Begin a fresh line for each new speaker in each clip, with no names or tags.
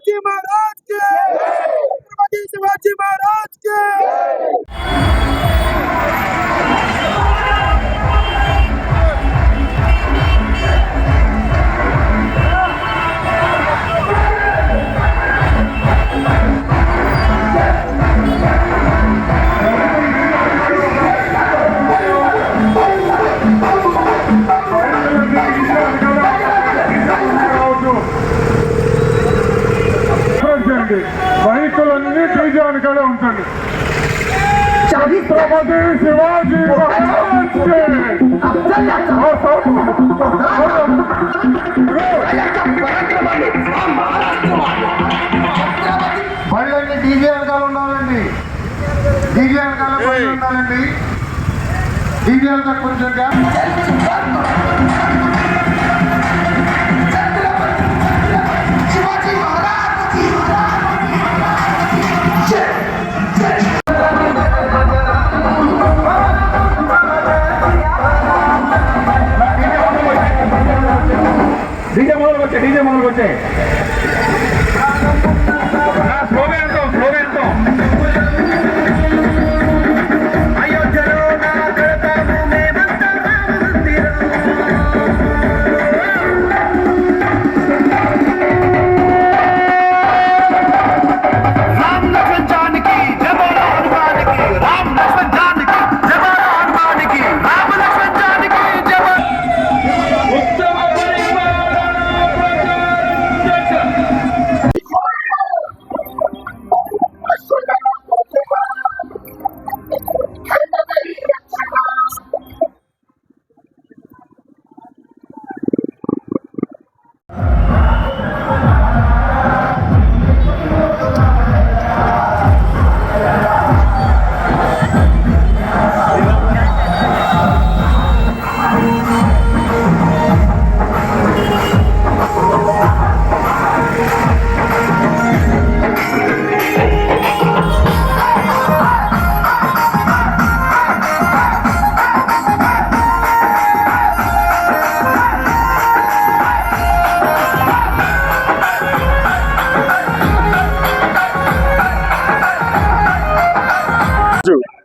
शिवाजी महाराज के, छत्रपति शिवाजी महाराज के।
బైకులన్నీ డీజే వెనకాలే ఉంటుంది. ఛత్రపతి శివాజీ బళ్ళన్నీ డీజే వెనకాల ఉండాలండి. డీజే వెనకాల బళ్ళు ఉండాలండి. డీజే వెనకాల కొంచెం డీజే మొదలుకు వచ్చాయి.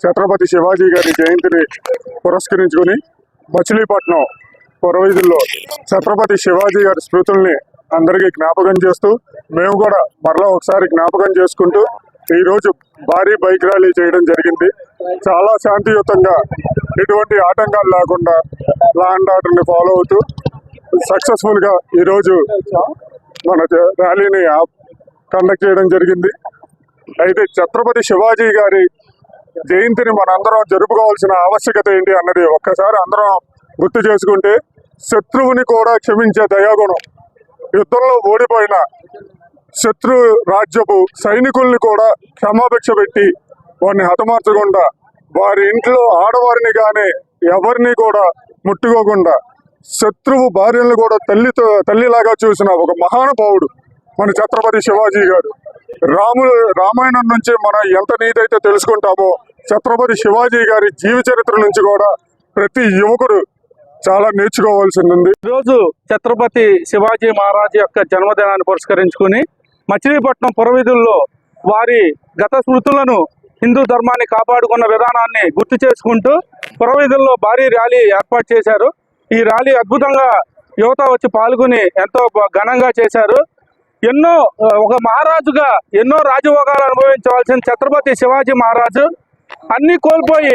ఛత్రపతి శివాజీ గారి జయంతిని పురస్కరించుకుని మచిలీపట్నం పురవీధుల్లో ఛత్రపతి శివాజీ గారి స్మృతుల్ని అందరికీ జ్ఞాపకం చేస్తూ మేము కూడా మరలా ఒకసారి జ్ఞాపకం చేసుకుంటూ ఈరోజు భారీ బైక్ ర్యాలీ చేయడం జరిగింది. చాలా శాంతియుతంగా ఎటువంటి ఆటంకాలు లేకుండా లా అండ్ ఆర్డర్ని ఫాలో అవుతూ సక్సెస్ఫుల్గా ఈరోజు మన ర్యాలీని కండక్ట్ చేయడం జరిగింది. అయితే ఛత్రపతి శివాజీ గారి జయంతిని మనందరం జరుపుకోవాల్సిన ఆవశ్యకత ఏంటి అన్నది ఒక్కసారి అందరం గుర్తు చేసుకుంటే, శత్రువుని కూడా క్షమించే దయాగుణం, యుద్ధంలో ఓడిపోయిన శత్రు రాజ్యపు సైనికుల్ని కూడా క్షమాభిక్ష పెట్టి వారిని హతమార్చకుండా, వారి ఇంట్లో ఆడవారిని కానీ ఎవరిని కూడా ముట్టుకోకుండా శత్రువు భార్యలను కూడా తల్లిలాగా చూసిన ఒక మహానుభావుడు మన ఛత్రపతి శివాజీ గారు. రామాయణం నుంచి మనం ఎంత నీతైతే తెలుసుకుంటామో, ఛత్రపతి శివాజీ గారి జీవిత చరిత్ర నుంచి కూడా ప్రతి యువకుడు చాలా నేర్చుకోవాల్సింది ఉంది.
ఈరోజు ఛత్రపతి శివాజీ మహారాజ్ యొక్క జన్మదినాన్ని పురస్కరించుకుని మచిలీపట్నం పురవీధుల్లో వారి గత స్మృతులను, హిందూ ధర్మాన్ని కాపాడుకున్న విధానాన్ని గుర్తు చేసుకుంటూ పురవీధుల్లో భారీ ర్యాలీ ఏర్పాటు చేశారు. ఈ ర్యాలీ అద్భుతంగా యువత వచ్చి పాల్గొని ఎంతో ఘనంగా చేశారు. ఒక మహారాజుగా ఎన్నో రాజభోగాలు అనుభవించవలసిన ఛత్రపతి శివాజీ మహారాజు అన్ని కోల్పోయి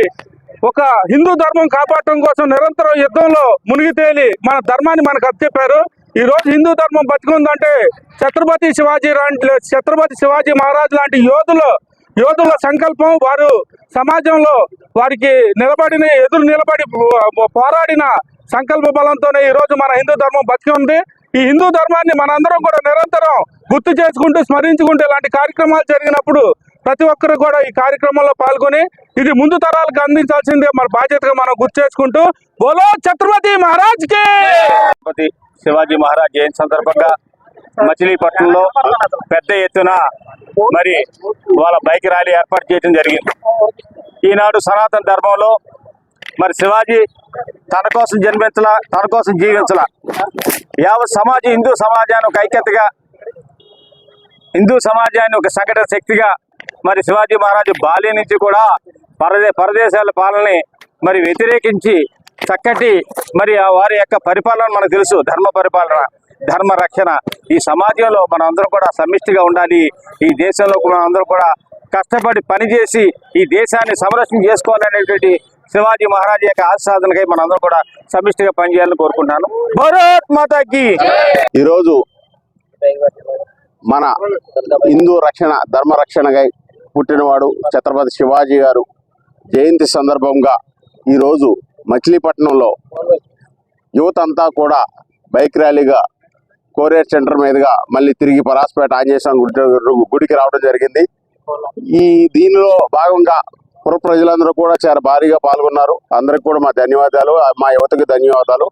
ఒక హిందూ ధర్మం కాపాడటం కోసం నిరంతరం యుద్ధంలో మునిగి తేలి మన ధర్మాన్ని మనకు అప్పచెప్పారు. ఈ రోజు హిందూ ధర్మం బతికుందంటే ఛత్రపతి శివాజీ మహారాజ్ లాంటి యోధుల సంకల్పం, వారు సమాజంలో వారికి ఎదురు నిలబడి పోరాడిన సంకల్ప బలంతోనే ఈ రోజు మన హిందూ ధర్మం బతికి ఉంది. ఈ హిందూ ధర్మాన్ని మనందరం కూడా నిరంతరం గుర్తు చేసుకుంటూ స్మరించుకుంటూ ఇలాంటి కార్యక్రమాలు జరిగినప్పుడు ప్రతి ఒక్కరు కూడా ఈ కార్యక్రమంలో పాల్గొని ఇది ముందు తరాలకు అందించాల్సిందే మన బాధ్యతగా మనం గుర్తు చేసుకుంటూ బోలో ఛత్రపతి మహారాజ్ కి.
ఛత్రపతి శివాజీ మహారాజ్ జయంతి సందర్భంగా మచిలీపట్నంలో పెద్ద ఎత్తున మరి వాళ్ళ బైక్ ర్యాలీ ఏర్పాటు చేయడం జరిగింది. ఈనాడు సనాతన ధర్మంలో మరి శివాజీ తన కోసం జన్మించలా, తన కోసం జీవించలా, యావత్ హిందూ సమాజానికి ఐక్యతగా హిందూ సమాజాన్ని ఒక సంఘటన శక్తిగా మరి శివాజీ మహారాజు బాల్యం నుంచి కూడా పరదేశాల పాలనని మరి వ్యతిరేకించి చక్కటి మరి ఆ వారి యొక్క పరిపాలన మనకు తెలుసు. ధర్మ పరిపాలన, ధర్మ రక్షణ. ఈ సమాజంలో మనం అందరం కూడా సమిష్టిగా ఉండాలి. ఈ దేశంలో మనం అందరం కూడా కష్టపడి పనిచేసి ఈ దేశాన్ని సంరక్షణ చేసుకోవాలనేటువంటి శివాజీ మహారాజు యొక్క ఆశీర్వాదనకై మనం అందరం కూడా సమిష్టిగా పనిచేయాలని కోరుకుంటున్నాను. భారత్ మాతాకి.
ఈరోజు మన హిందూ రక్షణ, ధర్మ రక్షణకై పుట్టినవాడు ఛత్రపతి శివాజీ గారు జయంతి సందర్భంగా ఈరోజు మచిలీపట్నంలో యువత అంతా కూడా బైక్ ర్యాలీగా కోరియర్ సెంటర్ మీదుగా మళ్ళీ తిరిగి పరాస్పేట ఆంజనేయ స్వామి గుడికి రావడం జరిగింది. దీనిలో భాగంగా పుర ప్రజలందరూ కూడా చాలా భారీగా పాల్గొన్నారు. అందరికి కూడా మా ధన్యవాదాలు, మా యువతకి ధన్యవాదాలు.